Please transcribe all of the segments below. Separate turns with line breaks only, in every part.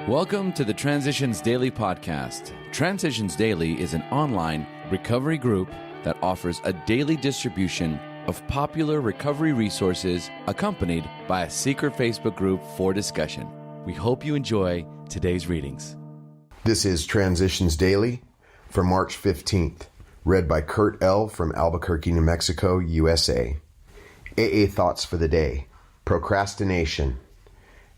Welcome to the Transitions Daily podcast. Transitions Daily is an online recovery group that offers a daily distribution of popular recovery resources accompanied by a secret Facebook group for discussion. We hope you enjoy today's readings.
This is Transitions Daily for March 15th, read by Kurt L. from Albuquerque, New Mexico, USA. AA Thoughts for the Day. Procrastination.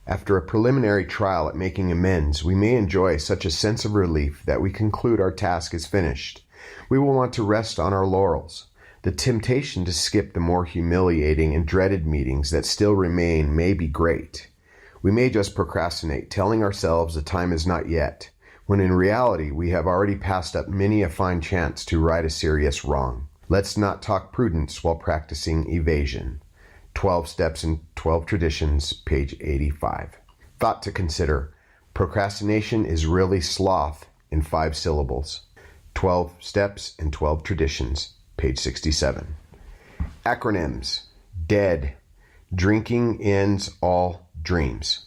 After a preliminary trial at making amends, we may enjoy such a sense of relief that we conclude our task is finished. We will want to rest on our laurels. The temptation to skip the more humiliating and dreaded meetings that still remain may be great. We may just procrastinate, telling ourselves the time is not yet, when in reality we have already passed up many a fine chance to right a serious wrong. Let's not talk prudence while practicing evasion. 12 Steps and 12 Traditions, page 85. Thought to consider. Procrastination is really sloth in 5 syllables. 12 Steps and 12 Traditions, page 67. Acronyms. DEAD. Drinking ends all dreams.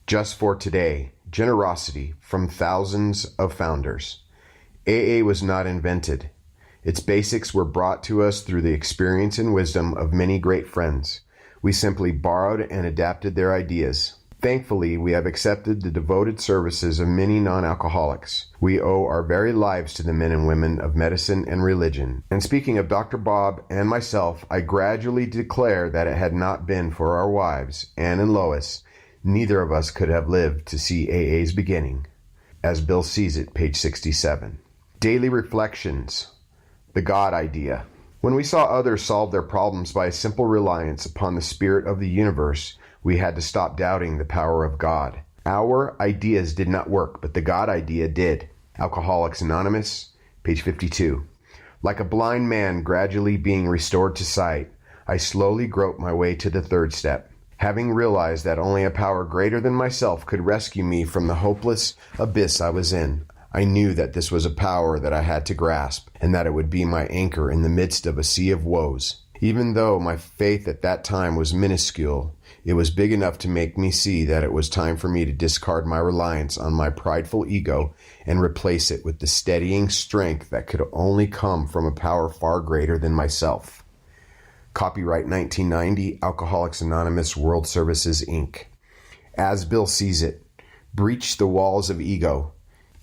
Just for today. Generosity from thousands of founders. AA was not invented. Its basics were brought to us through the experience and wisdom of many great friends. We simply borrowed and adapted their ideas. Thankfully, we have accepted the devoted services of many non-alcoholics. We owe our very lives to the men and women of medicine and religion. And speaking of Dr. Bob and myself, I gradually declare that it had not been for our wives, Ann and Lois, neither of us could have lived to see AA's beginning. As Bill sees it, page 67. Daily Reflections. The God idea. When we saw others solve their problems by a simple reliance upon the spirit of the universe, we had to stop doubting the power of God. Our ideas did not work, but the God idea did. Alcoholics Anonymous, page 52. Like a blind man gradually being restored to sight, I slowly groped my way to the third step. Having realized that only a power greater than myself could rescue me from the hopeless abyss I was in, I knew that this was a power that I had to grasp, and that it would be my anchor in the midst of a sea of woes. Even though my faith at that time was minuscule, it was big enough to make me see that it was time for me to discard my reliance on my prideful ego and replace it with the steadying strength that could only come from a power far greater than myself. Copyright 1990, Alcoholics Anonymous World Services, Inc. As Bill sees it, breach the walls of ego.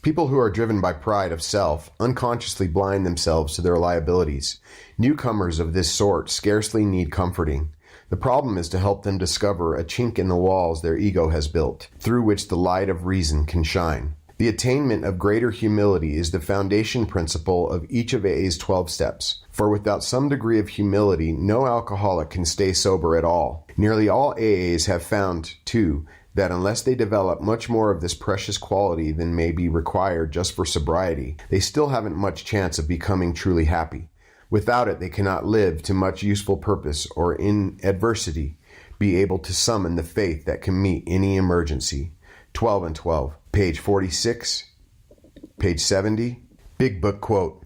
People who are driven by pride of self unconsciously blind themselves to their liabilities. Newcomers of this sort scarcely need comforting. The problem is to help them discover a chink in the walls their ego has built, through which the light of reason can shine. The attainment of greater humility is the foundation principle of each of AA's 12 steps. For without some degree of humility, no alcoholic can stay sober at all. Nearly all AAs have found, too, that unless they develop much more of this precious quality than may be required just for sobriety, they still haven't much chance of becoming truly happy. Without it, they cannot live to much useful purpose or in adversity be able to summon the faith that can meet any emergency. 12 and 12, page 46, page 70. Big Book quote.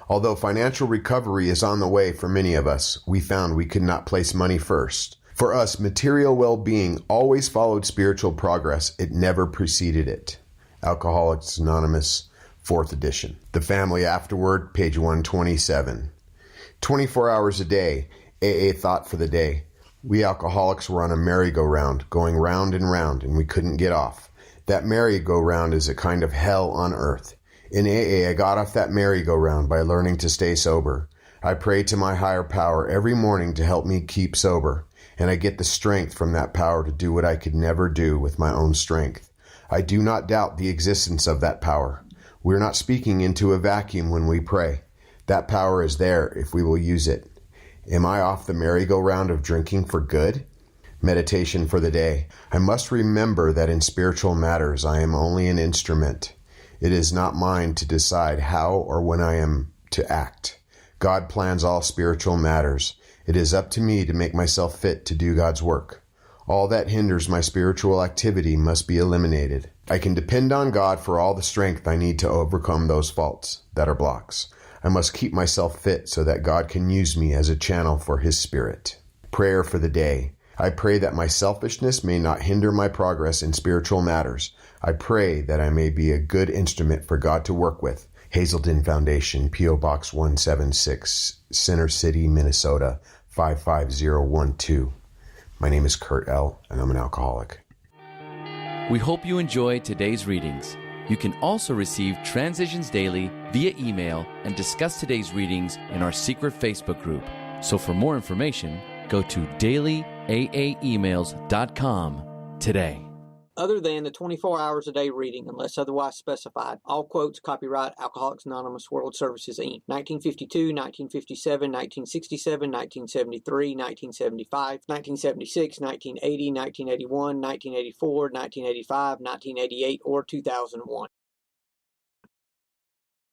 Although financial recovery is on the way for many of us, we found we could not place money first. For us, material well-being always followed spiritual progress. It never preceded it. Alcoholics Anonymous, 4th edition. The Family Afterward, page 127. 24 hours a day, AA Thought for the Day. We alcoholics were on a merry-go-round, going round and round, and we couldn't get off. That merry-go-round is a kind of hell on earth. In AA, I got off that merry-go-round by learning to stay sober. I pray to my higher power every morning to help me keep sober. And I get the strength from that power to do what I could never do with my own strength. I do not doubt the existence of that power. We're not speaking into a vacuum when we pray. That power is there if we will use it. Am I off the merry-go-round of drinking for good? Meditation for the day. I must remember that in spiritual matters I am only an instrument. It is not mine to decide how or when I am to act. God plans all spiritual matters. It is up to me to make myself fit to do God's work. All that hinders my spiritual activity must be eliminated. I can depend on God for all the strength I need to overcome those faults that are blocks. I must keep myself fit so that God can use me as a channel for His Spirit. Prayer for the day. I pray that my selfishness may not hinder my progress in spiritual matters. I pray that I may be a good instrument for God to work with. Hazelden Foundation, P.O. Box 176, Center City, Minnesota, 55012. My name is Kurt L., and I'm an alcoholic.
We hope you enjoyed today's readings. You can also receive Transitions Daily via email and discuss today's readings in our secret Facebook group. So for more information, go to dailyaaemails.com today.
Other than the 24 hours a day reading, unless otherwise specified. All quotes copyright Alcoholics Anonymous World Services, Inc. 1952, 1957, 1967, 1973, 1975, 1976, 1980, 1981, 1984, 1985, 1988, or 2001.